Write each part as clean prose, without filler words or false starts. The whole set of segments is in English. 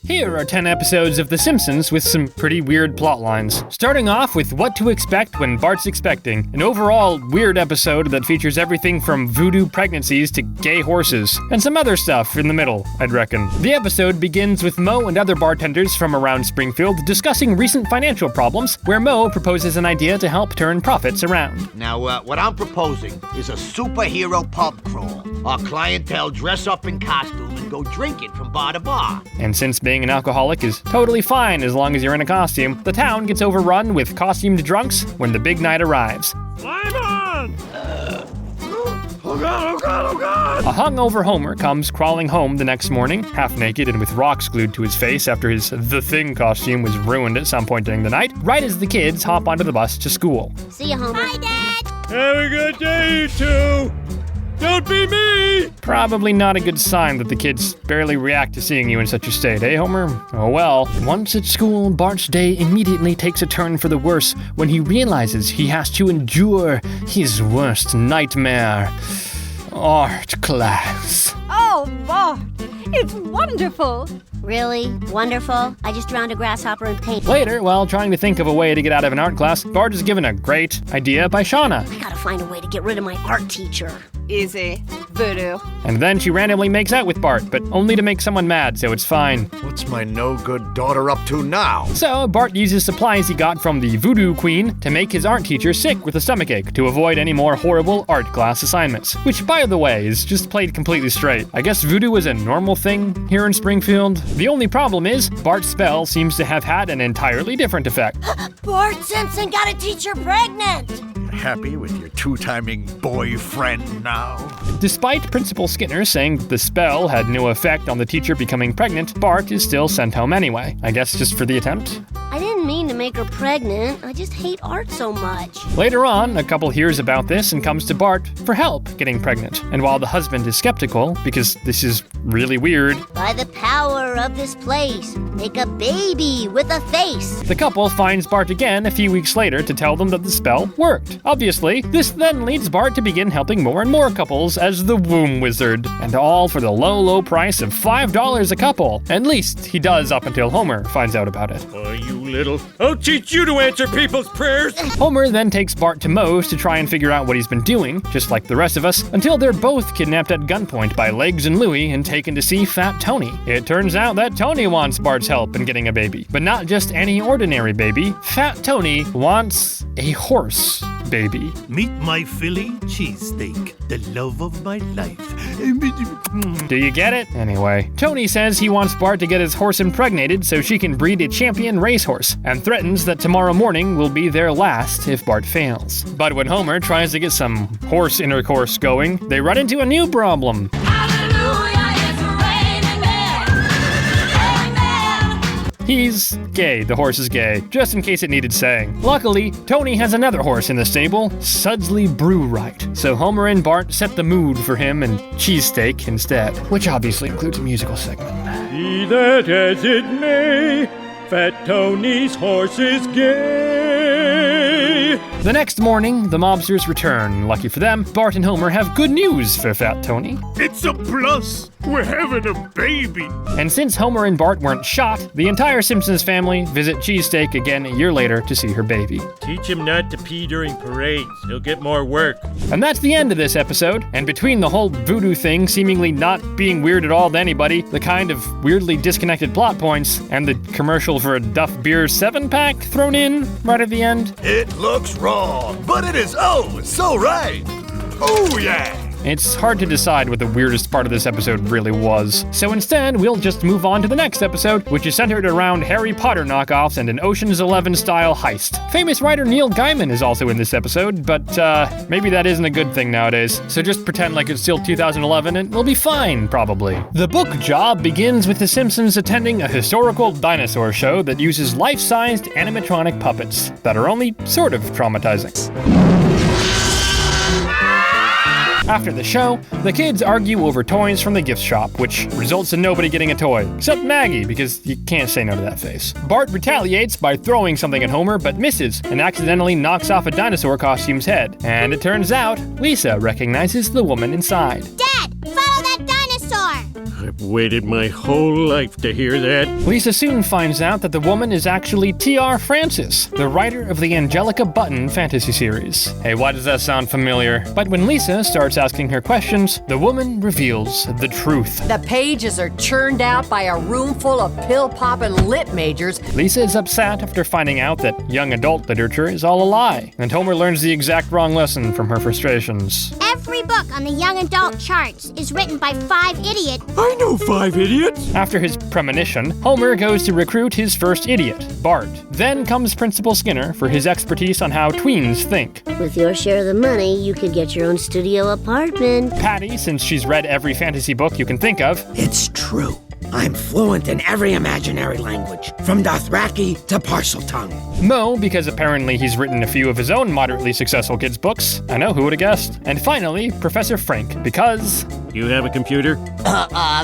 Here are 10 episodes of The Simpsons with some pretty weird plot lines. Starting off with what to expect when Bart's expecting, an overall weird episode that features everything from voodoo pregnancies to gay horses, and some other stuff in the middle, I'd reckon. The episode begins with Moe and other bartenders from around Springfield discussing recent financial problems, where Moe proposes an idea to help turn profits around. Now, what I'm proposing is a superhero pub crawl. Our clientele dress up in costume and go drinking from bar to bar. And since being an alcoholic is totally fine as long as you're in a costume, the town gets overrun with costumed drunks when the big night arrives. Lyman! Oh God, oh God, oh God! A hungover Homer comes crawling home the next morning, half naked and with rocks glued to his face after his The Thing costume was ruined at some point during the night, right as the kids hop onto the bus to school. See ya, Homer. Bye, Dad! Have a good day, you two! Don't be me! Probably not a good sign that the kids barely react to seeing you in such a state, eh, Homer? Oh well. Once at school, Bart's day immediately takes a turn for the worse when he realizes he has to endure his worst nightmare. Art class. Oh, Bart, it's wonderful. Really? Wonderful? I just drowned a grasshopper in paint. Later, while trying to think of a way to get out of an art class, Bart is given a great idea by Shauna. I gotta find a way to get rid of my art teacher. Easy. Voodoo. And then she randomly makes out with Bart, but only to make someone mad, so it's fine. What's my no-good daughter up to now? So Bart uses supplies he got from the Voodoo Queen to make his art teacher sick with a stomachache to avoid any more horrible art class assignments. Which, by the way, is just played completely straight. I guess voodoo is a normal thing here in Springfield. The only problem is, Bart's spell seems to have had an entirely different effect. Bart Simpson got a teacher pregnant! Happy with your two-timing boyfriend now? Despite Principal Skinner saying the spell had no effect on the teacher becoming pregnant, Bart is still sent home anyway. I guess just for the attempt? I didn't mean to make her pregnant. I just hate art so much. Later on, a couple hears about this and comes to Bart for help getting pregnant. And while the husband is skeptical, because this is really weird, by the power of this place, make a baby with a face. The couple finds Bart again a few weeks later to tell them that the spell worked. Obviously, this then leads Bart to begin helping more and more couples as the womb wizard, and all for the low, low price of $5 a couple. At least he does up until Homer finds out about it. Oh, you little... I'll teach you to answer people's prayers! Homer then takes Bart to Moe's to try and figure out what he's been doing, just like the rest of us, until they're both kidnapped at gunpoint by Legs and Louie and taken to see Fat Tony. It turns out that Tony wants Bart's help in getting a baby, but not just any ordinary baby. Fat Tony wants a horse baby. Meet my Philly cheesesteak, the love of my life. Do you get it? Anyway, Tony says he wants Bart to get his horse impregnated so she can breed a champion racehorse, and threatens that tomorrow morning will be their last if Bart fails. But when Homer tries to get some horse intercourse going, they run into a new problem. He's gay. The horse is gay, just in case it needed saying. Luckily, Tony has another horse in the stable, Sudsley Brewright. So Homer and Bart set the mood for him and cheesesteak instead, which obviously includes a musical segment. Be that as it may, Fat Tony's horse is gay. The next morning, the mobsters return. Lucky for them, Bart and Homer have good news for Fat Tony. It's a plus. We're having a baby. And since Homer and Bart weren't shot, the entire Simpsons family visit Cheesesteak again a year later to see her baby. Teach him not to pee during parades. He'll get more work. And that's the end of this episode. And between the whole voodoo thing seemingly not being weird at all to anybody, the kind of weirdly disconnected plot points, and the commercial for a Duff Beer 7-pack thrown in right at the end. It looks wrong, but it is so right. Oh yeah. It's hard to decide what the weirdest part of this episode really was. So instead, we'll just move on to the next episode, which is centered around Harry Potter knockoffs and an Ocean's 11-style heist. Famous writer Neil Gaiman is also in this episode, but maybe that isn't a good thing nowadays. So just pretend like it's still 2011 and we'll be fine, probably. The book job begins with the Simpsons attending a historical dinosaur show that uses life-sized animatronic puppets that are only sort of traumatizing. After the show, the kids argue over toys from the gift shop, which results in nobody getting a toy, except Maggie, because you can't say no to that face. Bart retaliates by throwing something at Homer, but misses, and accidentally knocks off a dinosaur costume's head. And it turns out, Lisa recognizes the woman inside. Dad, follow that dinosaur! I've waited my whole life to hear that. Lisa soon finds out that the woman is actually T.R. Francis, the writer of the Angelica Button fantasy series. Hey, why does that sound familiar? But when Lisa starts asking her questions, the woman reveals the truth. The pages are churned out by a room full of pill-popping lit majors. Lisa is upset after finding out that young adult literature is all a lie, and Homer learns the exact wrong lesson from her frustrations. Every book on the young adult charts is written by 5 idiots. I know 5 idiots. After his premonition, Homer goes to recruit his first idiot, Bart. Then comes Principal Skinner for his expertise on how tweens think. With your share of the money, you could get your own studio apartment. Patty, since she's read every fantasy book you can think of. It's true. I'm fluent in every imaginary language, from Dothraki to Parseltongue. Mo, because apparently he's written a few of his own moderately successful kids' books. I know, who would have guessed? And finally, Professor Frank, because... You have a computer?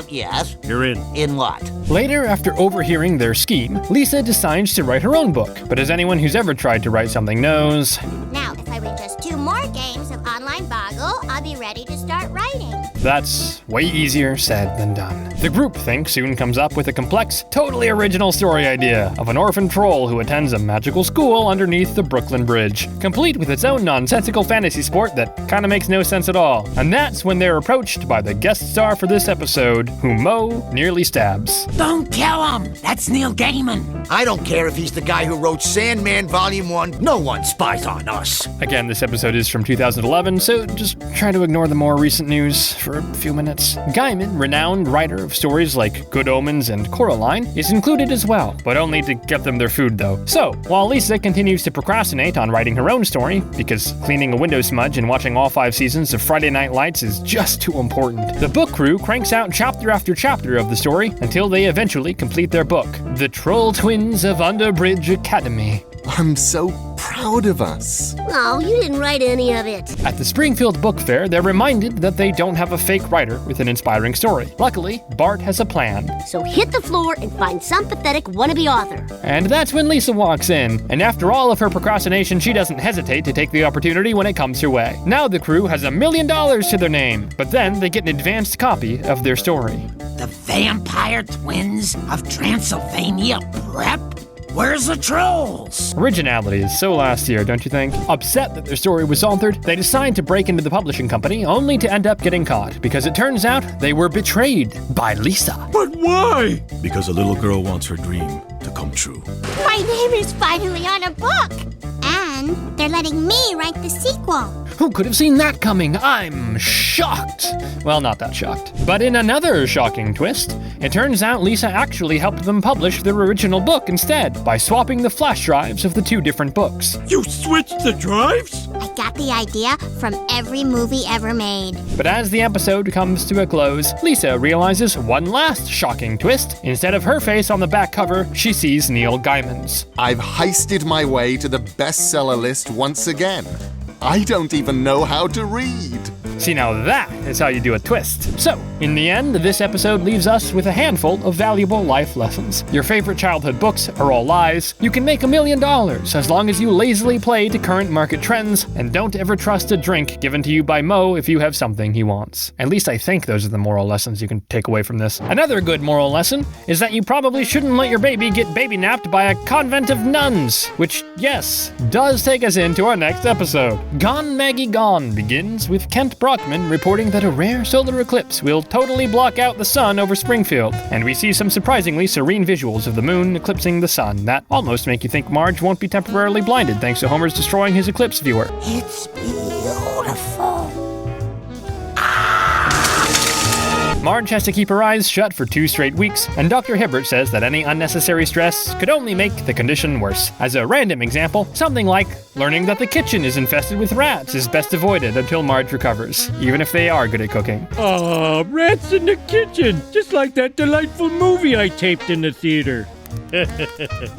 Yes. You're in. In what? Later, after overhearing their scheme, Lisa decides to write her own book. But as anyone who's ever tried to write something knows... Now, if I win just 2 more games of Online Boggle, I'll be ready to start writing. That's way easier said than done. The groupthink soon comes up with a complex, totally original story idea of an orphan troll who attends a magical school underneath the Brooklyn Bridge, complete with its own nonsensical fantasy sport that kinda makes no sense at all. And that's when they're approached by the guest star for this episode, whom Mo nearly stabs. Don't kill him! That's Neil Gaiman! I don't care if he's the guy who wrote Sandman Volume 1. No one spies on us. Again, this episode is from 2011, so just try to ignore the more recent news for a few minutes. Gaiman, renowned writer of stories like Good Omens and Coraline, is included as well, but only to get them their food though. So, while Lisa continues to procrastinate on writing her own story, because cleaning a window smudge and watching all 5 seasons of Friday Night Lights is just too important, the book crew cranks out chapter after chapter of the story until they eventually complete their book, The Troll Twins of Underbridge Academy. I'm so proud of us. Oh, you didn't write any of it. At the Springfield Book Fair, they're reminded that they don't have a fake writer with an inspiring story. Luckily, Bart has a plan. So hit the floor and find some pathetic wannabe author. And that's when Lisa walks in. And after all of her procrastination, she doesn't hesitate to take the opportunity when it comes her way. Now the crew has $1 million to their name, but then they get an advanced copy of their story. The Vampire Twins of Transylvania Prep? Where's the trolls? Originality is so last year, don't you think? Upset that their story was altered, they decide to break into the publishing company, only to end up getting caught, because it turns out they were betrayed by Lisa. But why? Because a little girl wants her dream to come true. My name is finally on a book. And they're letting me write the sequel. Who could have seen that coming? I'm shocked. Well, not that shocked. But in another shocking twist, it turns out Lisa actually helped them publish their original book instead by swapping the flash drives of the 2 different books. You switched the drives? I got the idea from every movie ever made. But as the episode comes to a close, Lisa realizes one last shocking twist. Instead of her face on the back cover, she sees Neil Gaiman's. I've heisted my way to the bestseller list once again. I don't even know how to read. See, now that is how you do a twist. So, in the end, this episode leaves us with a handful of valuable life lessons. Your favorite childhood books are all lies. You can make $1 million as long as you lazily play to current market trends, and don't ever trust a drink given to you by Mo if you have something he wants. At least I think those are the moral lessons you can take away from this. Another good moral lesson is that you probably shouldn't let your baby get baby-napped by a convent of nuns, which, yes, does take us into our next episode. Gone Maggie Gone begins with Kent Brockman reporting that a rare solar eclipse will totally block out the sun over Springfield, and we see some surprisingly serene visuals of the moon eclipsing the sun that almost make you think Marge won't be temporarily blinded thanks to Homer's destroying his eclipse viewer. It's beautiful. Marge has to keep her eyes shut for 2 straight weeks, and Dr. Hibbert says that any unnecessary stress could only make the condition worse. As a random example, something like learning that the kitchen is infested with rats is best avoided until Marge recovers, even if they are good at cooking. Aw, rats in the kitchen, just like that delightful movie I taped in the theater.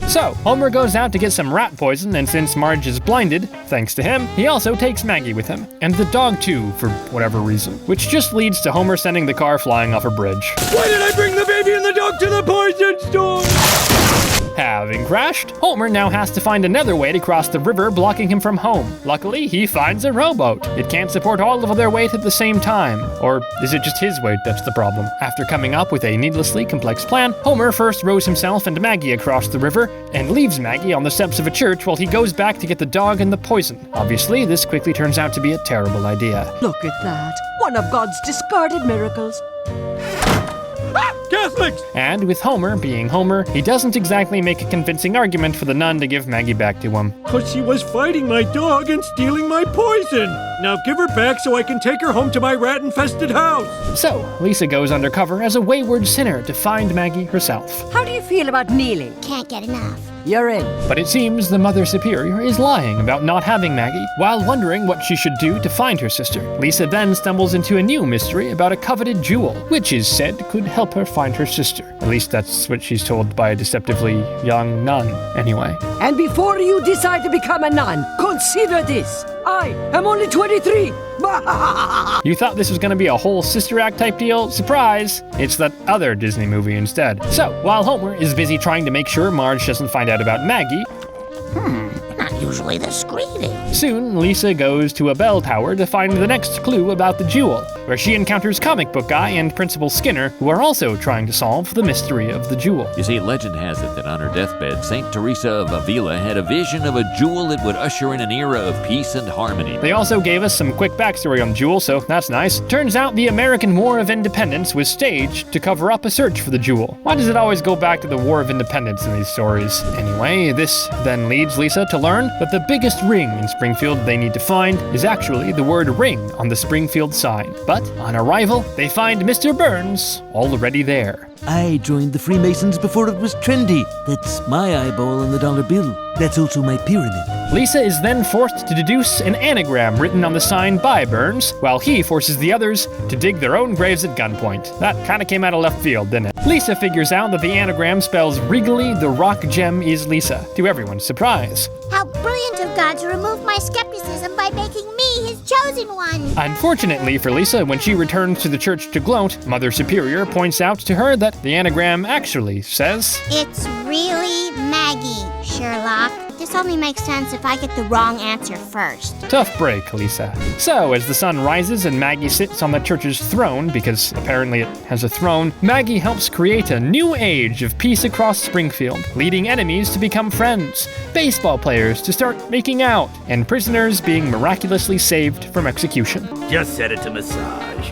So, Homer goes out to get some rat poison, and since Marge is blinded, thanks to him, he also takes Maggie with him, and the dog too, for whatever reason, which just leads to Homer sending the car flying off a bridge. Why did I bring the baby and the dog to the poison store? Having crashed, Homer now has to find another way to cross the river, blocking him from home. Luckily, he finds a rowboat. It can't support all of their weight at the same time. Or is it just his weight that's the problem? After coming up with a needlessly complex plan, Homer first rows himself and Maggie across the river and leaves Maggie on the steps of a church while he goes back to get the dog and the poison. Obviously, this quickly turns out to be a terrible idea. Look at that. One of God's discarded miracles. Catholics! And with Homer being Homer, he doesn't exactly make a convincing argument for the nun to give Maggie back to him. Because she was fighting my dog and stealing my poison. Now give her back so I can take her home to my rat-infested house. So, Lisa goes undercover as a wayward sinner to find Maggie herself. How do you feel about kneeling? Can't get enough. You're in. But it seems the Mother Superior is lying about not having Maggie, while wondering what she should do to find her sister. Lisa then stumbles into a new mystery about a coveted jewel, which is said could help her find her sister. At least that's what she's told by a deceptively young nun, anyway. And before you decide to become a nun, consider this. I am only 23. You thought this was going to be a whole Sister Act type deal? Surprise! It's that other Disney movie instead. So, while Homer is busy trying to make sure Marge doesn't find out about Maggie, Not usually this greedy. soon Lisa goes to a bell tower to find the next clue about the jewel, where she encounters Comic Book Guy and Principal Skinner, who are also trying to solve the mystery of the jewel. You see, legend has it that on her deathbed, St. Teresa of Avila had a vision of a jewel that would usher in an era of peace and harmony. They also gave us some quick backstory on the jewel, so that's nice. Turns out the American War of Independence was staged to cover up a search for the jewel. Why does it always go back to the War of Independence in these stories? Anyway, this then leads Lisa to learn that the biggest ring in Springfield they need to find is actually the word ring on the Springfield sign. But on arrival, they find Mr. Burns already there. I joined the Freemasons before it was trendy. That's my eyeball on the dollar bill. That's also my pyramid. Lisa is then forced to deduce an anagram written on the sign by Burns, while he forces the others to dig their own graves at gunpoint. That kinda came out of left field, didn't it? Lisa figures out that the anagram spells regally the rock gem is Lisa, to everyone's surprise. How brilliant of God to remove my skepticism by making me his chosen one. Unfortunately for Lisa, when she returns to the church to gloat, Mother Superior points out to her that the anagram actually says, It's really Maggie, Sherlock. This only makes sense if I get the wrong answer first. tough break, Lisa. So, as the sun rises and Maggie sits on the church's throne, because apparently it has a throne, Maggie helps create a new age of peace across Springfield, leading enemies to become friends, baseball players to start making out, and prisoners being miraculously saved from execution. Just set it to massage.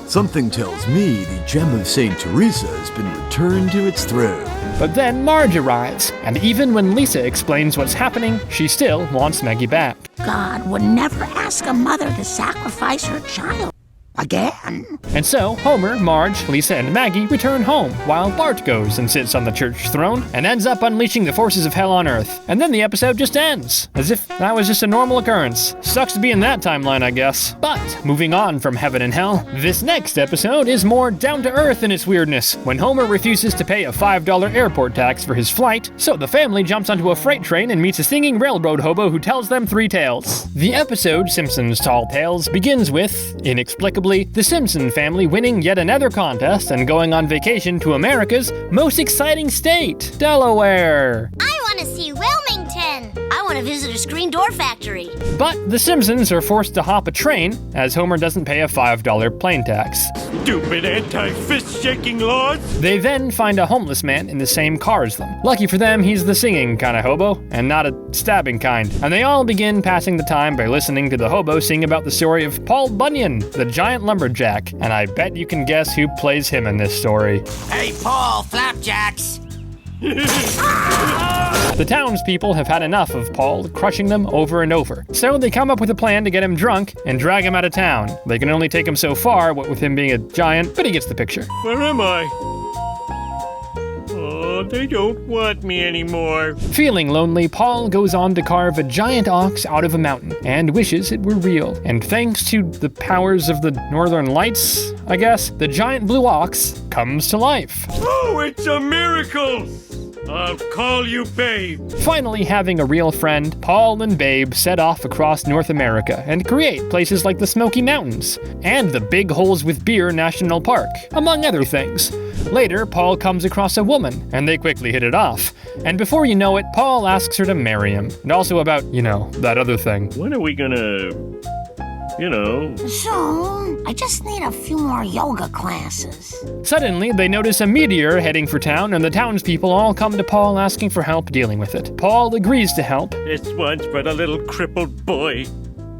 Something tells me the gem of St. Teresa has been returned to its throne. But then Marge arrives, and even when Lisa explains what's happening, she still wants Maggie back. God would never ask a mother to sacrifice her child. Again. And so, Homer, Marge, Lisa, and Maggie return home, while Bart goes and sits on the church throne and ends up unleashing the forces of hell on Earth. And then the episode just ends, as if that was just a normal occurrence. Sucks to be in that timeline, I guess. But, moving on from heaven and hell, this next episode is more down to earth in its weirdness, when Homer refuses to pay a $5 airport tax for his flight, so the family jumps onto a freight train and meets a singing railroad hobo who tells them 3 tales. The episode, Simpsons Tall Tales, begins with, inexplicably, the Simpson family winning yet another contest and going on vacation to America's most exciting state, Delaware. I want to see Wilmington. I want to visit a screen door factory. But the Simpsons are forced to hop a train, as Homer doesn't pay a $5 plane tax. Stupid anti-fist-shaking laws! They then find a homeless man in the same car as them. Lucky for them, he's the singing kind of hobo, and not a stabbing kind. And they all begin passing the time by listening to the hobo sing about the story of Paul Bunyan, the giant lumberjack. And I bet you can guess who plays him in this story. Hey, Paul, flapjacks! The townspeople have had enough of Paul crushing them over and over, so they come up with a plan to get him drunk and drag him out of town. They can only take him so far, what with him being a giant, but he gets the picture. Where am I? Oh, they don't want me anymore. Feeling lonely, Paul goes on to carve a giant ox out of a mountain and wishes it were real. And thanks to the powers of the Northern Lights, I guess, the giant blue ox comes to life. Oh, it's a miracle! I'll call you Babe. Finally having a real friend, Paul and Babe set off across North America and create places like the Smoky Mountains and the Big Holes with Beer National Park, among other things. Later, Paul comes across a woman, and they quickly hit it off. And before you know it, Paul asks her to marry him. And also about, that other thing. When are we gonna... Soon. I just need a few more yoga classes. Suddenly, they notice a meteor heading for town, and the townspeople all come to Paul asking for help dealing with it. Paul agrees to help. This one's for the little crippled boy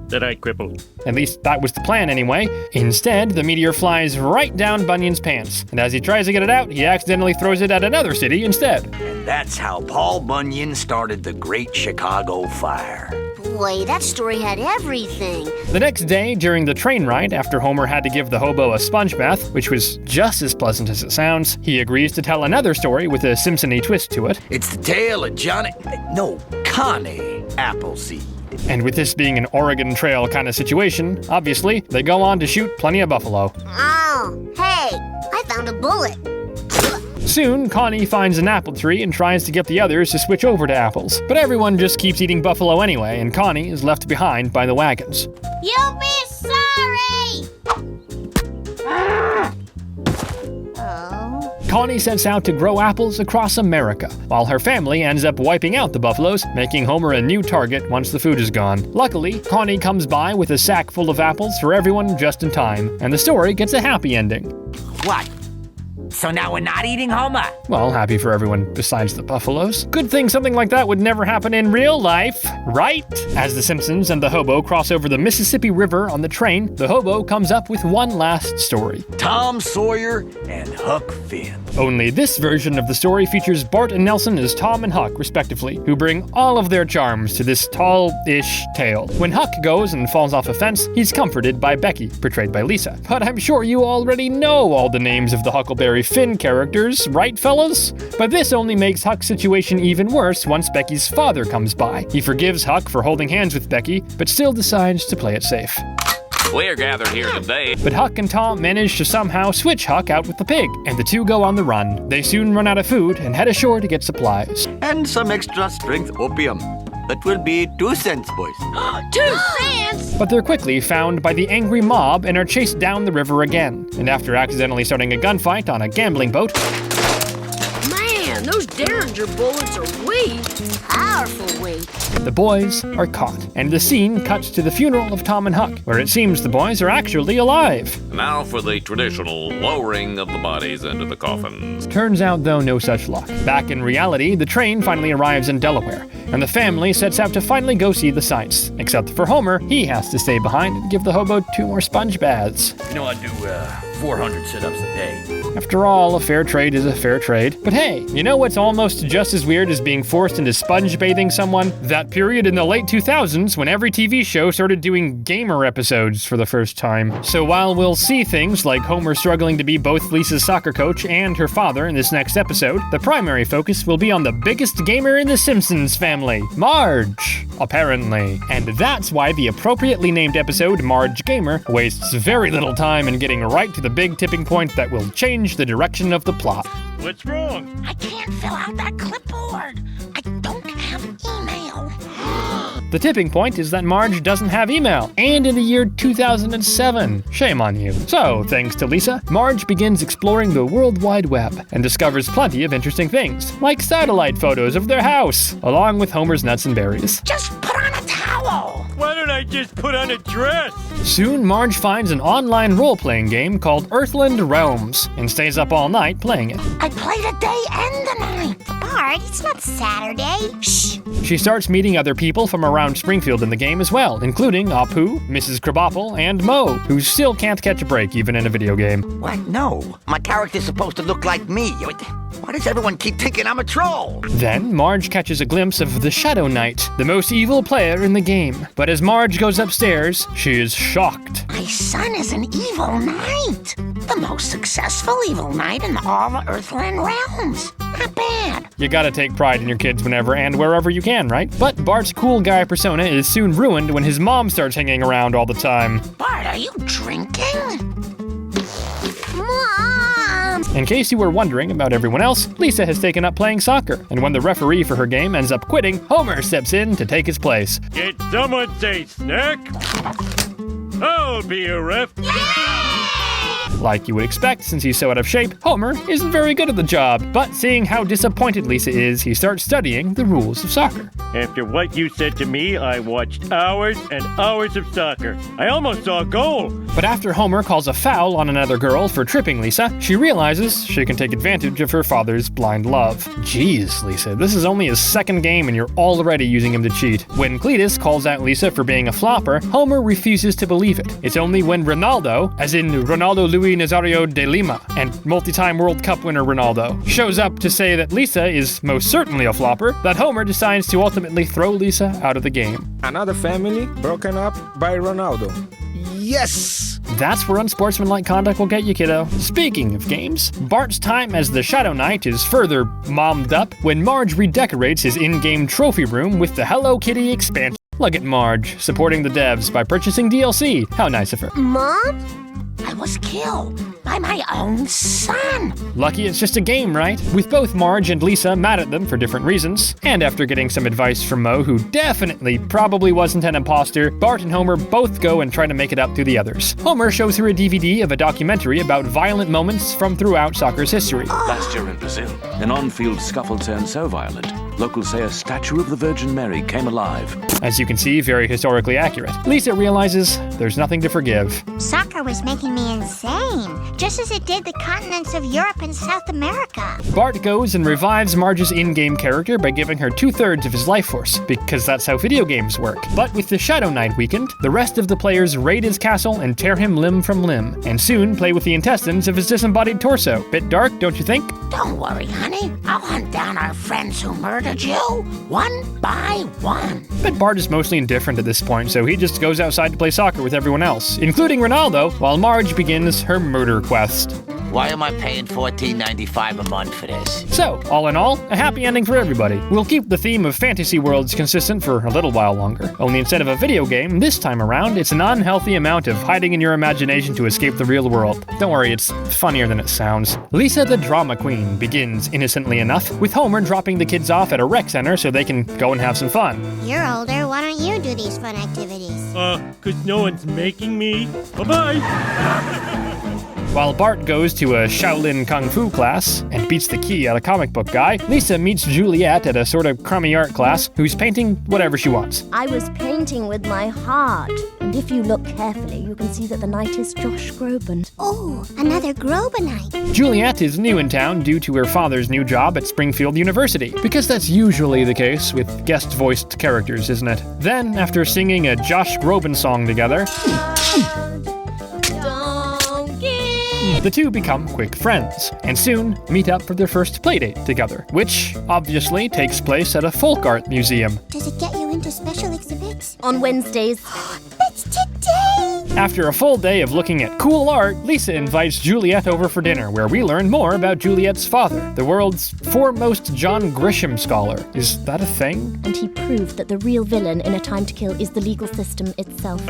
that I crippled. At least that was the plan anyway. Instead, the meteor flies right down Bunyan's pants, and as he tries to get it out, he accidentally throws it at another city instead. And that's how Paul Bunyan started the Great Chicago Fire. Boy, that story had everything. The next day, during the train ride, after Homer had to give the hobo a sponge bath, which was just as pleasant as it sounds, he agrees to tell another story with a Simpson-y twist to it. It's the tale of Connie Appleseed. And with this being an Oregon Trail kind of situation, obviously, they go on to shoot plenty of buffalo. Oh, hey, I found a bullet. Soon, Connie finds an apple tree and tries to get the others to switch over to apples. But everyone just keeps eating buffalo anyway, and Connie is left behind by the wagons. You'll be sorry! Oh. Connie sets out to grow apples across America, while her family ends up wiping out the buffaloes, making Homer a new target once the food is gone. Luckily, Connie comes by with a sack full of apples for everyone just in time, and the story gets a happy ending. What? So now we're not eating Homer? Well, happy for everyone besides the buffaloes. Good thing something like that would never happen in real life, right? As the Simpsons and the hobo cross over the Mississippi River on the train, the hobo comes up with one last story. Tom Sawyer and Huck Finn. Only this version of the story features Bart and Nelson as Tom and Huck, respectively, who bring all of their charms to this tall-ish tale. When Huck goes and falls off a fence, he's comforted by Becky, portrayed by Lisa. But I'm sure you already know all the names of the Huckleberry Finn characters, right fellas? But this only makes Huck's situation even worse once Becky's father comes by. He forgives Huck for holding hands with Becky, but still decides to play it safe. We're gathered here today. But Huck and Tom manage to somehow switch Huck out with the pig, and the two go on the run. They soon run out of food and head ashore to get supplies. And some extra strength opium. That will be 2 cents, boys. 2 cents? But they're quickly found by the angry mob and are chased down the river again. And after accidentally starting a gunfight on a gambling boat... Man, those Derringer bullets are weight. Powerful weight. The boys are caught, and the scene cuts to the funeral of Tom and Huck, where it seems the boys are actually alive. Now for the traditional lowering of the bodies into the coffins. Turns out, though, no such luck. Back in reality, the train finally arrives in Delaware, and the family sets out to finally go see the sights. Except for Homer, he has to stay behind and give the hobo 2 more sponge baths. I do 400 sit-ups a day. After all, a fair trade is a fair trade. But hey, you know what's almost just as weird as being forced into sponge bathing someone? That period in the late 2000s when every TV show started doing gamer episodes for the first time. So while we'll see things like Homer struggling to be both Lisa's soccer coach and her father in this next episode, the primary focus will be on the biggest gamer in the Simpsons family, Marge, apparently. And that's why the appropriately named episode, Marge Gamer, wastes very little time in getting right to the big tipping point that will change the direction of the plot. What's wrong? I can't fill out that clipboard. I don't have email. The tipping point is that Marge doesn't have email, and in the year 2007. Shame on you. So, thanks to Lisa, Marge begins exploring the World Wide Web and discovers plenty of interesting things, like satellite photos of their house, along with Homer's nuts and berries. Just put on a towel. Why don't I just put on a dress? Soon, Marge finds an online role-playing game called Earthland Realms and stays up all night playing it. I played a day and a night. Bart, it's not Saturday. Shh. She starts meeting other people from around Springfield in the game as well, including Apu, Mrs. Krabappel, and Mo, who still can't catch a break even in a video game. What? No. My character's supposed to look like me. Why does everyone keep thinking I'm a troll? Then, Marge catches a glimpse of the Shadow Knight, the most evil player in the game. But as Marge goes upstairs, she is shocked. My son is an evil knight. The most successful evil knight in all the Earthland realms. Not bad. You gotta take pride in your kids whenever and wherever you can, right? But Bart's cool guy persona is soon ruined when his mom starts hanging around all the time. Bart, are you drinking? Mom! Mom. In case you were wondering about everyone else, Lisa has taken up playing soccer, and when the referee for her game ends up quitting, Homer steps in to take his place. Did someone say snack? I'll be a ref. Like you would expect, since he's so out of shape, Homer isn't very good at the job. But seeing how disappointed Lisa is, he starts studying the rules of soccer. After what you said to me, I watched hours and hours of soccer. I almost saw a goal. But after Homer calls a foul on another girl for tripping Lisa, she realizes she can take advantage of her father's blind love. Jeez, Lisa, this is only his second game and you're already using him to cheat. When Cletus calls out Lisa for being a flopper, Homer refuses to believe it. It's only when Ronaldo, as in Ronaldo Luis Nazario de Lima, and multi-time World Cup winner Ronaldo, shows up to say that Lisa is most certainly a flopper, that Homer decides to ultimately throw Lisa out of the game. Another family broken up by Ronaldo. Yes! That's where unsportsmanlike conduct will get you, kiddo. Speaking of games, Bart's time as the Shadow Knight is further mommed up when Marge redecorates his in-game trophy room with the Hello Kitty expansion. Look at Marge, supporting the devs by purchasing DLC. How nice of her. Mom? I was killed by my own son. Lucky it's just a game, right? With both Marge and Lisa mad at them for different reasons, and after getting some advice from Moe, who definitely probably wasn't an imposter, Bart and Homer both go and try to make it up to the others. Homer shows her a DVD of a documentary about violent moments from throughout soccer's history. Last year in Brazil, an on-field scuffle turned so violent, locals say a statue of the Virgin Mary came alive. As you can see, very historically accurate. Lisa realizes there's nothing to forgive. Soccer was making me insane, just as it did the continents of Europe and South America. Bart goes and revives Marge's in-game character by giving her 2/3 of his life force, because that's how video games work. But with the Shadow Knight weakened, the rest of the players raid his castle and tear him limb from limb, and soon play with the intestines of his disembodied torso. Bit dark, don't you think? Don't worry, honey. I'll hunt down our friends who murdered you, one by one. But Bart is mostly indifferent at this point, so he just goes outside to play soccer with everyone else, including Ronaldo, while Marge begins her murder quest. Why am I paying $14.95 a month for this? So, all in all, a happy ending for everybody. We'll keep the theme of fantasy worlds consistent for a little while longer. Only instead of a video game, this time around, it's an unhealthy amount of hiding in your imagination to escape the real world. Don't worry, it's funnier than it sounds. Lisa the Drama Queen begins, innocently enough, with Homer dropping the kids off at a rec center so they can go and have some fun. You're older, why don't you do these fun activities? 'Cause no one's making me. Bye-bye! While Bart goes to a Shaolin Kung Fu class and beats the key out of comic book guy, Lisa meets Juliet at a sort of crummy art class who's painting whatever she wants. I was painting with my heart, and if you look carefully, you can see that the knight is Josh Groban. Oh, another Grobanite. Juliet is new in town due to her father's new job at Springfield University, because that's usually the case with guest-voiced characters, isn't it? Then, after singing a Josh Groban song together, the two become quick friends, and soon meet up for their first playdate together, which obviously takes place at a folk art museum. Does it get you into special exhibits? On Wednesdays. That's today! After a full day of looking at cool art, Lisa invites Juliet over for dinner, where we learn more about Juliet's father, the world's foremost John Grisham scholar. Is that a thing? And he proved that the real villain in A Time to Kill is the legal system itself.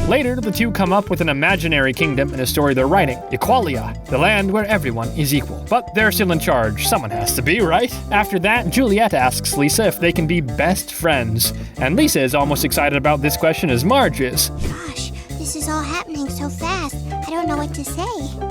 Later, the two come up with an imaginary kingdom in a story they're writing, Equalia, the land where everyone is equal. But they're still in charge. Someone has to be, right? After that, Juliet asks Lisa if they can be best friends. And Lisa is almost excited about this question as Marge is. Gosh, this is all happening so fast. I don't know what to say.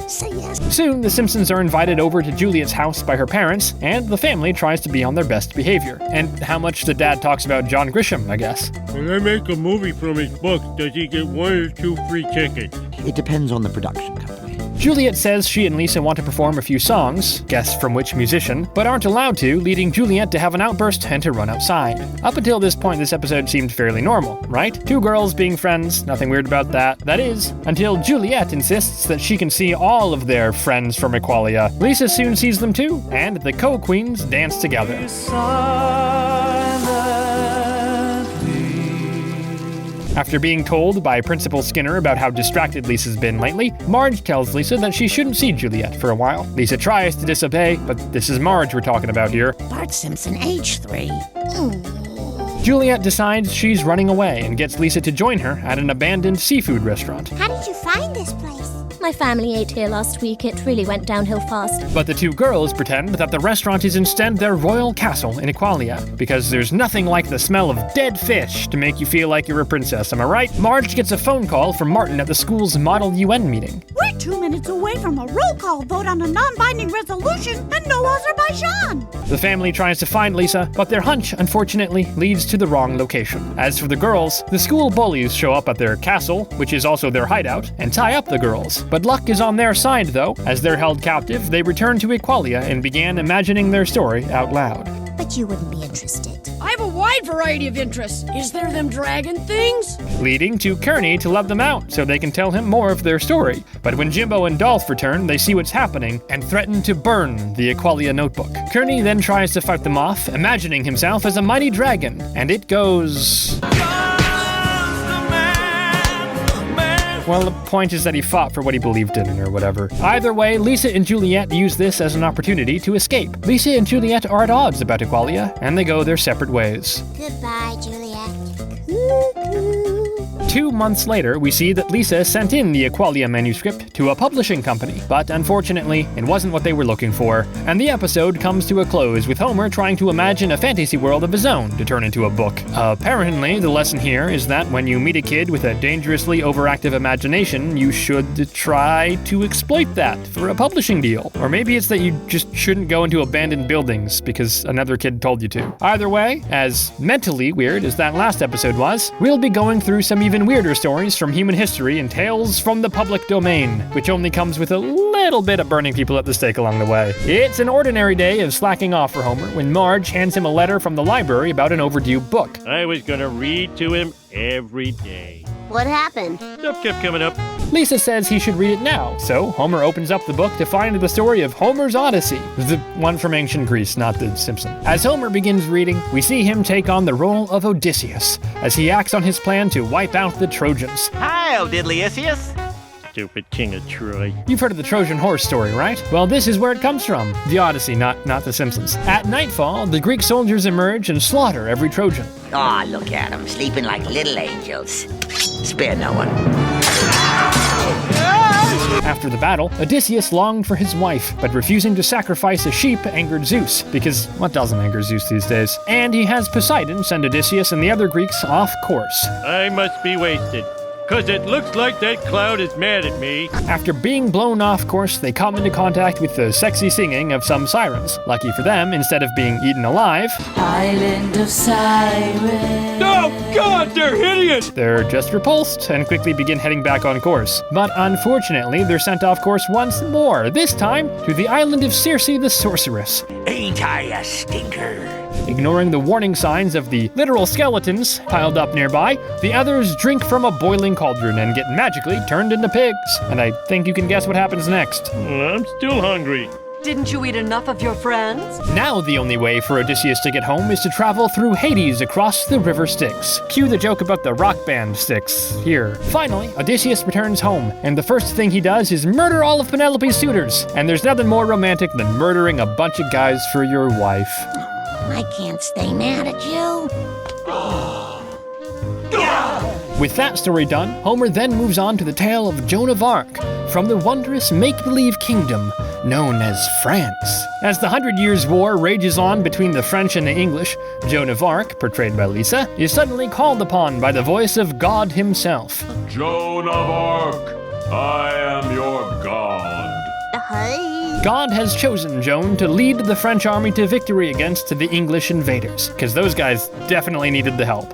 Say yes. Soon, the Simpsons are invited over to Juliet's house by her parents, and the family tries to be on their best behavior. And how much the dad talks about John Grisham, I guess. When I make a movie from his book, does he get 1 or 2 free tickets? It depends on the production company. Juliet says she and Lisa want to perform a few songs, guess from which musician, but aren't allowed to, leading Juliet to have an outburst and to run outside. Up until this point, this episode seemed fairly normal, right? Two girls being friends, nothing weird about that. That is, until Juliet insists that she can see all of their friends from Equalia. Lisa soon sees them too, and the co-queens dance together. After being told by Principal Skinner about how distracted Lisa's been lately, Marge tells Lisa that she shouldn't see Juliet for a while. Lisa tries to disobey, but this is Marge we're talking about here. Bart Simpson, age 3. Juliet decides she's running away and gets Lisa to join her at an abandoned seafood restaurant. How did you find this place? My family ate here last week. It really went downhill fast. But the two girls pretend that the restaurant is instead their royal castle in Equalia, because there's nothing like the smell of dead fish to make you feel like you're a princess, am I right? Marge gets a phone call from Martin at the school's Model UN meeting. We're 2 minutes away from a roll call vote on a non-binding resolution and no Azerbaijan. The family tries to find Lisa, but their hunch, unfortunately, leads to the wrong location. As for the girls, the school bullies show up at their castle, which is also their hideout, and tie up the girls. But luck is on their side, though. As they're held captive, they return to Equalia and began imagining their story out loud. But you wouldn't be interested. I have a wide variety of interests. Is there them dragon things? Leading to Kearney to let them out so they can tell him more of their story. But when Jimbo and Dolph return, they see what's happening and threaten to burn the Equalia notebook. Kearney then tries to fight them off, imagining himself as a mighty dragon, and it goes... Well, the point is that he fought for what he believed in, or whatever. Either way, Lisa and Juliet use this as an opportunity to escape. Lisa and Juliet are at odds about Equalia, and they go their separate ways. Goodbye, Juliet. 2 months later, we see that Lisa sent in the Equalia manuscript to a publishing company, but unfortunately, it wasn't what they were looking for, and the episode comes to a close with Homer trying to imagine a fantasy world of his own to turn into a book. Apparently, the lesson here is that when you meet a kid with a dangerously overactive imagination, you should try to exploit that for a publishing deal. Or maybe it's that you just shouldn't go into abandoned buildings because another kid told you to. Either way, as mentally weird as that last episode was, we'll be going through some even weirder stories from human history and tales from the public domain, which only comes with a little bit of burning people at the stake along the way. It's an ordinary day of slacking off for Homer when Marge hands him a letter from the library about an overdue book. I was gonna read to him every day. What happened? Stuff kept coming up. Lisa says he should read it now, so Homer opens up the book to find the story of Homer's Odyssey, the one from ancient Greece, not the Simpsons. As Homer begins reading, we see him take on the role of Odysseus, as he acts on his plan to wipe out the Trojans. Hi, Odysseus. Stupid king of Troy. You've heard of the Trojan horse story, right? Well, this is where it comes from. The Odyssey, not the Simpsons. At nightfall, the Greek soldiers emerge and slaughter every Trojan. Aw, look at them, sleeping like little angels. Spare no one. After the battle, Odysseus longed for his wife, but refusing to sacrifice a sheep angered Zeus, because what doesn't anger Zeus these days? And he has Poseidon send Odysseus and the other Greeks off course. I must be wasted. 'Cause it looks like that cloud is mad at me. After being blown off course, they come into contact with the sexy singing of some sirens. Lucky for them, instead of being eaten alive... Island of Sirens. Oh God, they're hideous! They're just repulsed and quickly begin heading back on course. But unfortunately, they're sent off course once more, this time to the island of Circe the Sorceress. Ain't I a stinker? Ignoring the warning signs of the literal skeletons piled up nearby, the others drink from a boiling cauldron and get magically turned into pigs. And I think you can guess what happens next. I'm still hungry. Didn't you eat enough of your friends? Now the only way for Odysseus to get home is to travel through Hades across the river Styx. Cue the joke about the rock band Styx here. Finally, Odysseus returns home, and the first thing he does is murder all of Penelope's suitors. And there's nothing more romantic than murdering a bunch of guys for your wife. I can't stay mad at you. With that story done, Homer then moves on to the tale of Joan of Arc, from the wondrous make-believe kingdom known as France. As the 100 Years' War rages on between the French and the English, Joan of Arc, portrayed by Lisa, is suddenly called upon by the voice of God himself. Joan of Arc, I am your God. God has chosen Joan to lead the French army to victory against the English invaders, because those guys definitely needed the help.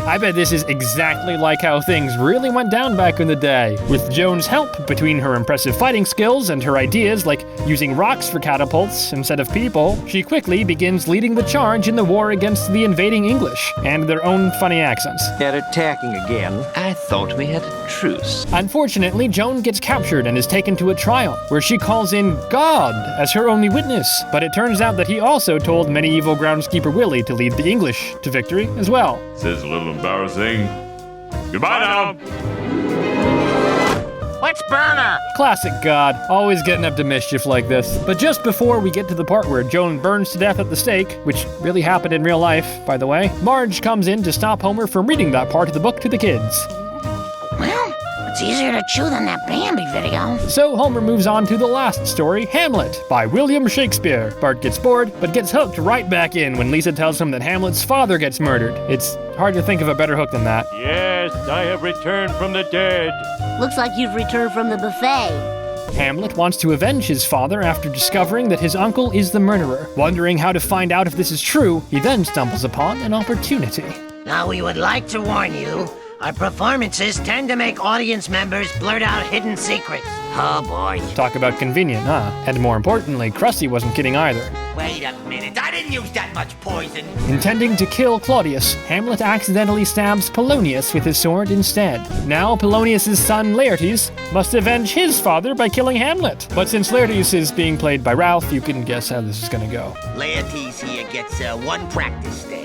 I bet this is exactly like how things really went down back in the day. With Joan's help, between her impressive fighting skills and her ideas like using rocks for catapults instead of people, she quickly begins leading the charge in the war against the invading English, and their own funny accents. They're attacking again. I thought we had a truce. Unfortunately, Joan gets captured and is taken to a trial, where she calls in God as her only witness. But it turns out that he also told medieval groundskeeper Willie to lead the English to victory as well. This is a little embarrassing. Goodbye now. Let's burn her. Classic God, always getting up to mischief like this. But just before we get to the part where Joan burns to death at the stake, which really happened in real life, by the way, Marge comes in to stop Homer from reading that part of the book to the kids. It's easier to chew than that Bambi video. So Homer moves on to the last story, Hamlet, by William Shakespeare. Bart gets bored, but gets hooked right back in when Lisa tells him that Hamlet's father gets murdered. It's hard to think of a better hook than that. Yes, I have returned from the dead. Looks like you've returned from the buffet. Hamlet wants to avenge his father after discovering that his uncle is the murderer. Wondering how to find out if this is true, he then stumbles upon an opportunity. Now, we would like to warn you, our performances tend to make audience members blurt out hidden secrets. Oh, boy. Talk about convenient, huh? And more importantly, Krusty wasn't kidding either. Wait a minute, I didn't use that much poison. Intending to kill Claudius, Hamlet accidentally stabs Polonius with his sword instead. Now Polonius' son Laertes must avenge his father by killing Hamlet. But since Laertes is being played by Ralph, you can guess how this is gonna go. Laertes here gets one practice stab.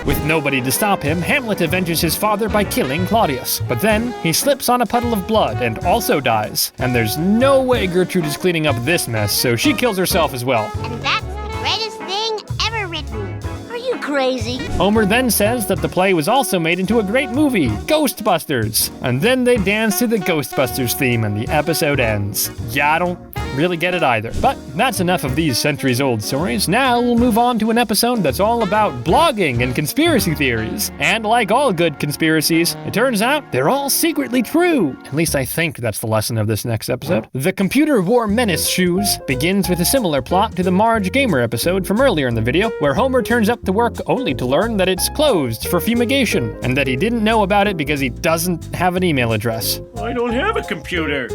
With nobody to stop him, Hamlet avenges his father by killing Claudius. But then, he slips on a puddle of blood and also dies. And there's no way Gertrude is cleaning up this mess, so she kills herself as well. And that's the greatest thing ever written. Are you crazy? Homer then says that the play was also made into a great movie, Ghostbusters. And then they dance to the Ghostbusters theme and the episode ends. Yeah, I don't really get it either. But that's enough of these centuries-old stories. Now we'll move on to an episode that's all about blogging and conspiracy theories. And like all good conspiracies, it turns out they're all secretly true. At least I think that's the lesson of this next episode. The Computer War Menace Shoes begins with a similar plot to the Marge Gamer episode from earlier in the video, where Homer turns up to work only to learn that it's closed for fumigation, and that he didn't know about it because he doesn't have an email address. I don't have a computer.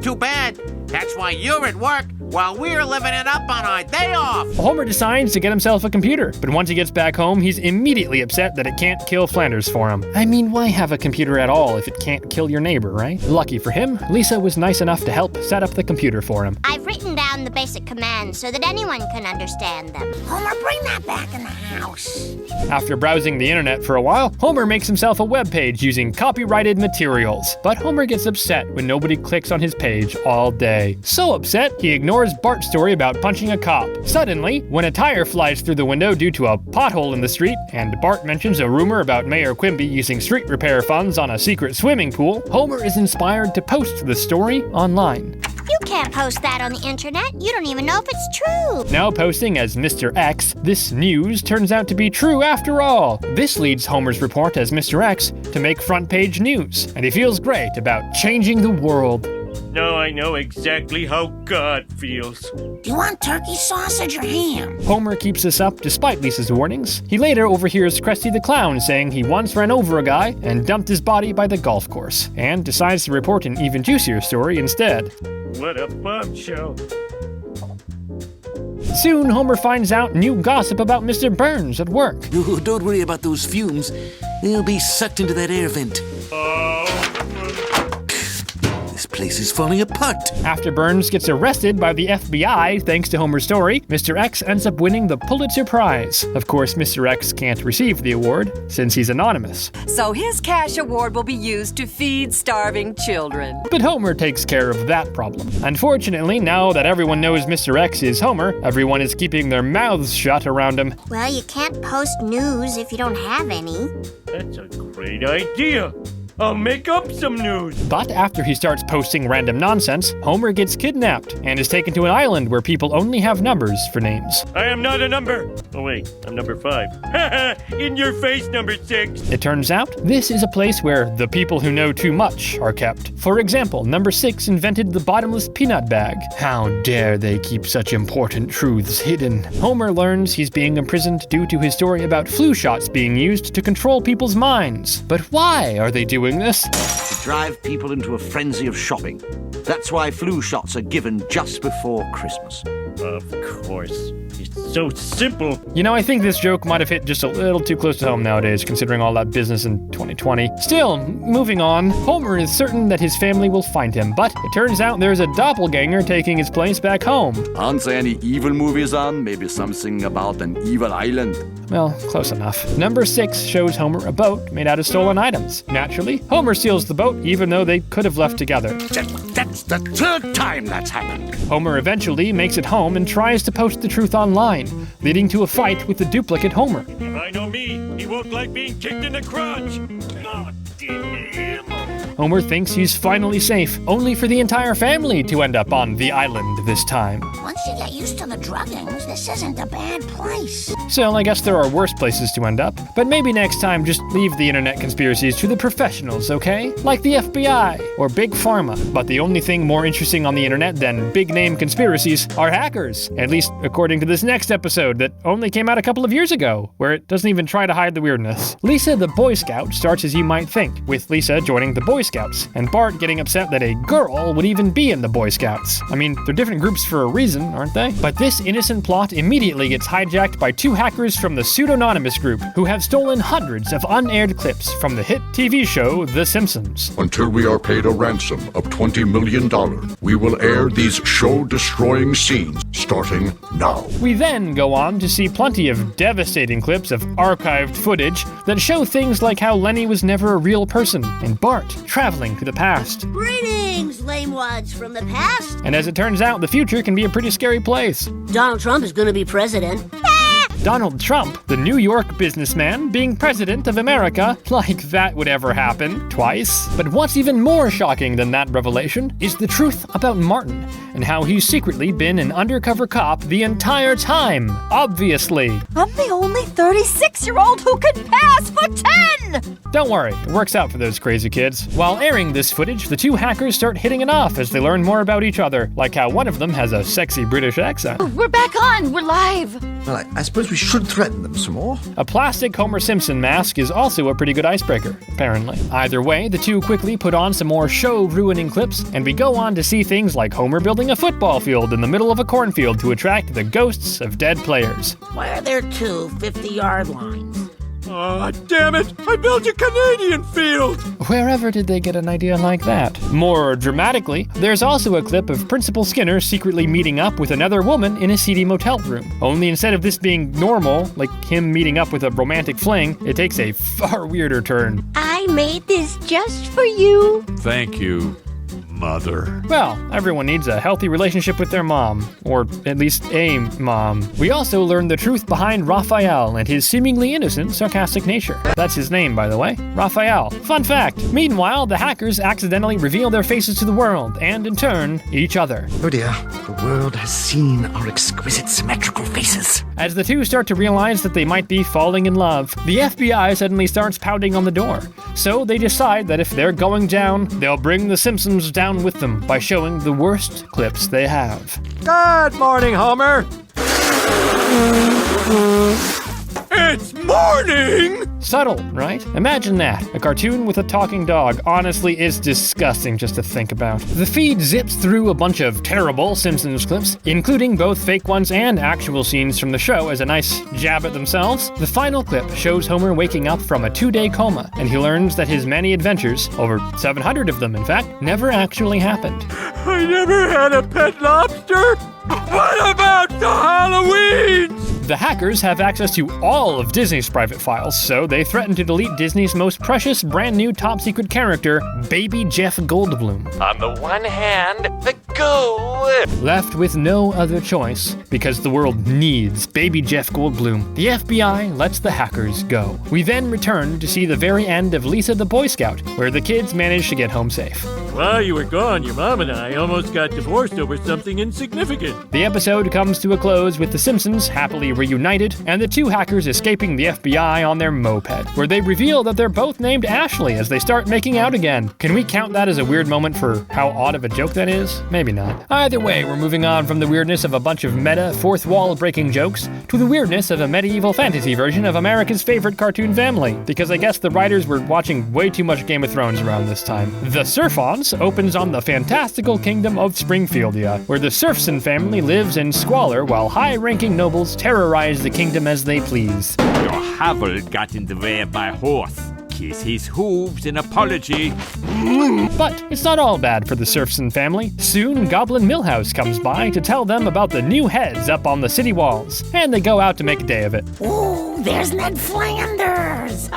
Too bad. That's why you're at work while we're living it up on our day off. Homer decides to get himself a computer, but once he gets back home, he's immediately upset that it can't kill Flanders for him. I mean, why have a computer at all if it can't kill your neighbor, right? Lucky for him, Lisa was nice enough to help set up the computer for him. I've written down the basic commands so that anyone can understand them. Homer, bring that back in the house. After browsing the internet for a while, Homer makes himself a web page using copyrighted materials. But Homer gets upset when nobody clicks on his page all day. So upset, he ignores Bart's story about punching a cop. Suddenly, when a tire flies through the window due to a pothole in the street, and Bart mentions a rumor about Mayor Quimby using street repair funds on a secret swimming pool, Homer is inspired to post the story online. You can't post that on the internet. You don't even know if it's true. Now posting as Mr. X, this news turns out to be true after all. This leads Homer's report as Mr. X to make front page news, and he feels great about changing the world. Now I know exactly how God feels. Do you want turkey sausage or ham? Homer keeps this up despite Lisa's warnings. He later overhears Krusty the Clown saying he once ran over a guy and dumped his body by the golf course, and decides to report an even juicier story instead. What a bombshell. Soon, Homer finds out new gossip about Mr. Burns at work. Oh, don't worry about those fumes. They'll be sucked into that air vent. This place is falling apart. After Burns gets arrested by the FBI thanks to Homer's story, Mr. X ends up winning the Pulitzer Prize. Of course, Mr. X can't receive the award since he's anonymous. So his cash award will be used to feed starving children. But Homer takes care of that problem. Unfortunately, now that everyone knows Mr. X is Homer, everyone is keeping their mouths shut around him. Well, you can't post news if you don't have any. That's a great idea. I'll make up some news. But after he starts posting random nonsense, Homer gets kidnapped and is taken to an island where people only have numbers for names. I am not a number. Oh wait, I'm number 5. In your face, number 6. It turns out, this is a place where the people who know too much are kept. For example, number 6 invented the bottomless peanut bag. How dare they keep such important truths hidden? Homer learns he's being imprisoned due to his story about flu shots being used to control people's minds. But why are they doing this? To drive people into a frenzy of shopping. That's why flu shots are given just before Christmas. Of course. It's so simple. You know, I think this joke might have hit just a little too close to home nowadays, considering all that business in 2020. Still, moving on, Homer is certain that his family will find him, but it turns out there's a doppelganger taking his place back home. Aren't there any evil movies on? Maybe something about an evil island? Well, close enough. Number 6 shows Homer a boat made out of stolen items. Naturally, Homer steals the boat, even though they could have left together. That's the 3rd time that's happened. Homer eventually makes it home and tries to post the truth online, leading to a fight with the duplicate Homer. If I know me, he won't like being kicked in the crotch. Oh, Homer thinks he's finally safe, only for the entire family to end up on the island this time. Once you get used to the druggings, this isn't a bad place. So I guess there are worse places to end up, but maybe next time just leave the internet conspiracies to the professionals, okay? Like the FBI or Big Pharma. But the only thing more interesting on the internet than big-name conspiracies are hackers, at least according to this next episode that only came out a couple of years ago, where it doesn't even try to hide the weirdness. Lisa the Boy Scout starts as you might think, with Lisa joining the Boy Scouts, and Bart getting upset that a girl would even be in the Boy Scouts. I mean, they're different groups for a reason, aren't they? But this innocent plot immediately gets hijacked by two hackers from the pseudonymous group, who have stolen hundreds of unaired clips from the hit TV show The Simpsons. Until we are paid a ransom of $20 million, we will air these show-destroying scenes, starting now. We then go on to see plenty of devastating clips of archived footage that show things like how Lenny was never a real person, and Bart traveling to the past. Greetings, lamewads from the past. And as it turns out, the future can be a pretty scary place. Donald Trump is going to be president. Donald Trump, the New York businessman, being president of America, like that would ever happen, twice. But what's even more shocking than that revelation is the truth about Martin, and how he's secretly been an undercover cop the entire time, obviously. I'm the only 36-year-old who can pass for 10! Don't worry, it works out for those crazy kids. While airing this footage, the two hackers start hitting it off as they learn more about each other, like how one of them has a sexy British accent. We're back on, we're live! Well, I suppose we should threaten them some more. A plastic Homer Simpson mask is also a pretty good icebreaker, apparently. Either way, the two quickly put on some more show-ruining clips, and we go on to see things like Homer building a football field in the middle of a cornfield to attract the ghosts of dead players. Why are there two 50-yard lines? Aw, damn it! I built a Canadian field! Wherever did they get an idea like that? More dramatically, there's also a clip of Principal Skinner secretly meeting up with another woman in a seedy motel room. Only instead of this being normal, like him meeting up with a romantic fling, it takes a far weirder turn. I made this just for you. Thank you, Mother. Well, everyone needs a healthy relationship with their mom, or at least a mom. We also learn the truth behind Raphael and his seemingly innocent, sarcastic nature. That's his name, by the way, Raphael. Fun fact. Meanwhile, the hackers accidentally reveal their faces to the world, and in turn, each other. Oh dear, the world has seen our exquisite symmetrical faces. As the two start to realize that they might be falling in love, the FBI suddenly starts pounding on the door. So they decide that if they're going down, they'll bring the Simpsons down with them by showing the worst clips they have. Good morning, Homer! It's morning! Subtle, right? Imagine that. A cartoon with a talking dog. Honestly, it's disgusting just to think about. The feed zips through a bunch of terrible Simpsons clips, including both fake ones and actual scenes from the show as a nice jab at themselves. The final clip shows Homer waking up from a 2-day coma, and he learns that his many adventures, over 700 of them in fact, never actually happened. I never had a pet lobster! What about the Halloweens? The hackers have access to all of Disney's private files, so they threaten to delete Disney's most precious brand new top secret character, Baby Jeff Goldblum. On the one hand, the go! Left with no other choice, because the world needs Baby Jeff Goldblum, the FBI lets the hackers go. We then return to see the very end of Lisa the Boy Scout, where the kids manage to get home safe. While you were gone, your mom and I almost got divorced over something insignificant. The episode comes to a close with the Simpsons happily reunited, and the two hackers escaping the FBI on their moped, where they reveal that they're both named Ashley as they start making out again. Can we count that as a weird moment for how odd of a joke that is? Maybe not. Either way, we're moving on from the weirdness of a bunch of meta, fourth wall breaking jokes to the weirdness of a medieval fantasy version of America's favorite cartoon family, because I guess the writers were watching way too much Game of Thrones around this time. The Surf-Ons opens on the fantastical kingdom of Springfieldia, where the Surfson family lives in squalor while high-ranking nobles terrorize the kingdom as they please. Your hovel got in the way of my horse. Kiss his hooves in apology. But it's not all bad for the Surfson family. Soon, Goblin Millhouse comes by to tell them about the new heads up on the city walls, and they go out to make a day of it. Oh, there's Ned Flanders.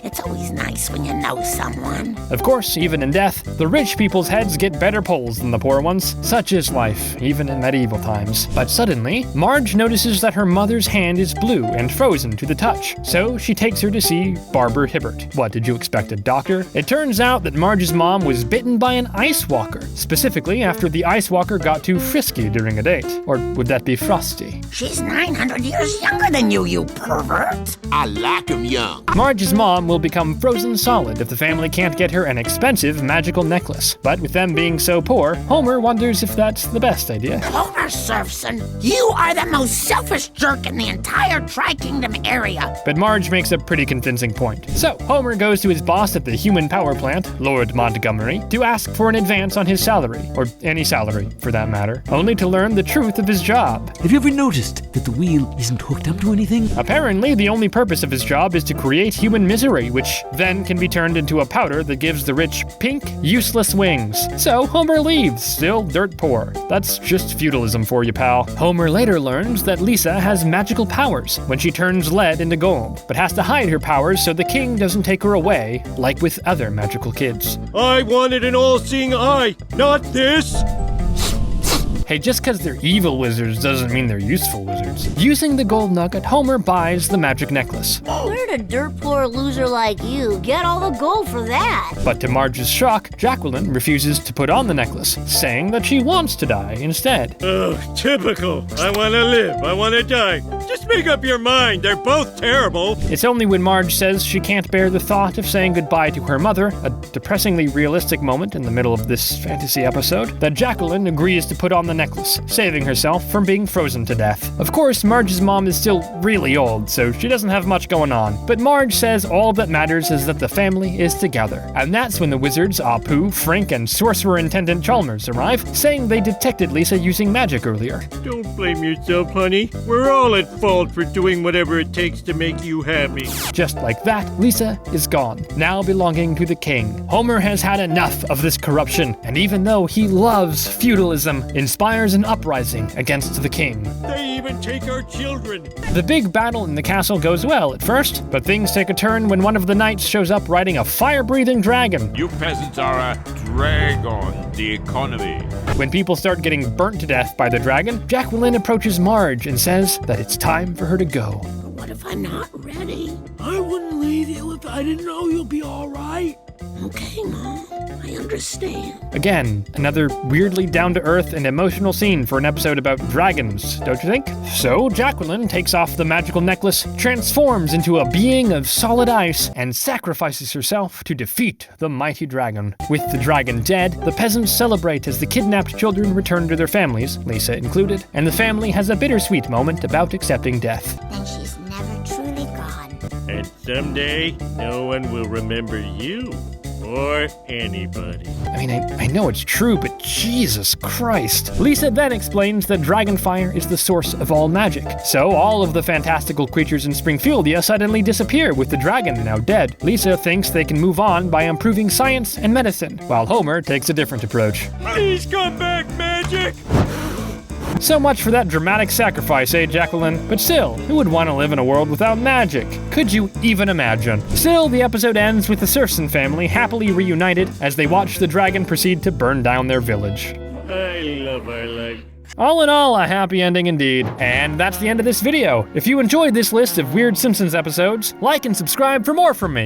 It's always nice when you know someone. Of course, even in death, the rich people's heads get better pulls than the poor ones. Such is life, even in medieval times. But suddenly, Marge notices that her mother's hand is blue and frozen to the touch. So she takes her to see Barber Hibbert. What, did you expect a doctor? It turns out that Marge's mom was bitten by an ice walker, specifically after the ice walker got too frisky during a date. Or would that be Frosty? She's 900 years younger than you pervert. I like him young. Marge's mom will become frozen solid if the family can't get her an expensive magical necklace. But with them being so poor, Homer wonders if that's the best idea. Homer Surfson, you are the most selfish jerk in the entire Tri-Kingdom area. But Marge makes a pretty convincing point. So, Homer goes to his boss at the human power plant, Lord Montgomery, to ask for an advance on his salary, or any salary for that matter, only to learn the truth of his job. Have you ever noticed that the wheel isn't hooked up to anything? Apparently, the only purpose of his job is to create human misery, which then can be turned into a powder that gives the rich pink, useless wings. So, Homer leaves, still dirt poor. That's just feudalism for you, pal. Homer later learns that Lisa has magical powers when she turns lead into gold, but has to hide her powers so the king doesn't take her away, like with other magical kids. I wanted an all-seeing eye, not this! Hey, just because they're evil wizards doesn't mean they're useful wizards. Using the gold nugget, Homer buys the magic necklace. Where'd a dirt poor loser like you get all the gold for that? But to Marge's shock, Jacqueline refuses to put on the necklace, saying that she wants to die instead. Oh, typical. I want to live, I want to die. Just make up your mind, they're both terrible. It's only when Marge says she can't bear the thought of saying goodbye to her mother, a depressingly realistic moment in the middle of this fantasy episode, that Jacqueline agrees to put on the necklace, saving herself from being frozen to death. Of course, Marge's mom is still really old, so she doesn't have much going on. But Marge says all that matters is that the family is together. And that's when the wizards Apu, Frink, and Sorcerer-Intendant Chalmers arrive, saying they detected Lisa using magic earlier. Don't blame yourself, honey. We're all at fault for doing whatever it takes to make you happy. Just like that, Lisa is gone, now belonging to the king. Homer has had enough of this corruption, and even though he loves feudalism, inspires an uprising against the king. They even take our children. The big battle in the castle goes well at first, but things take a turn when one of the knights shows up riding a fire-breathing dragon. You peasants are a drag on the economy. When people start getting burnt to death by the dragon, Jacqueline approaches Marge and says that it's time for her to go. What if I'm not ready? I wouldn't leave you if I didn't know you'll be all right. Okay, Mom. I understand. Again, another weirdly down-to-earth and emotional scene for an episode about dragons, don't you think? So, Jacqueline takes off the magical necklace, transforms into a being of solid ice, and sacrifices herself to defeat the mighty dragon. With the dragon dead, the peasants celebrate as the kidnapped children return to their families, Lisa included, and the family has a bittersweet moment about accepting death. Then she's never truly gone. And someday, no one will remember you. Or anybody. I mean, I know it's true, but Jesus Christ. Lisa then explains that dragonfire is the source of all magic. So all of the fantastical creatures in Springfieldia suddenly disappear with the dragon now dead. Lisa thinks they can move on by improving science and medicine, while Homer takes a different approach. Please come back, magic! So much for that dramatic sacrifice, eh, Jacqueline? But still, who would want to live in a world without magic? Could you even imagine? Still, the episode ends with the Surfson family happily reunited as they watch the dragon proceed to burn down their village. I love our life. All in all, a happy ending indeed. And that's the end of this video. If you enjoyed this list of weird Simpsons episodes, like and subscribe for more from me.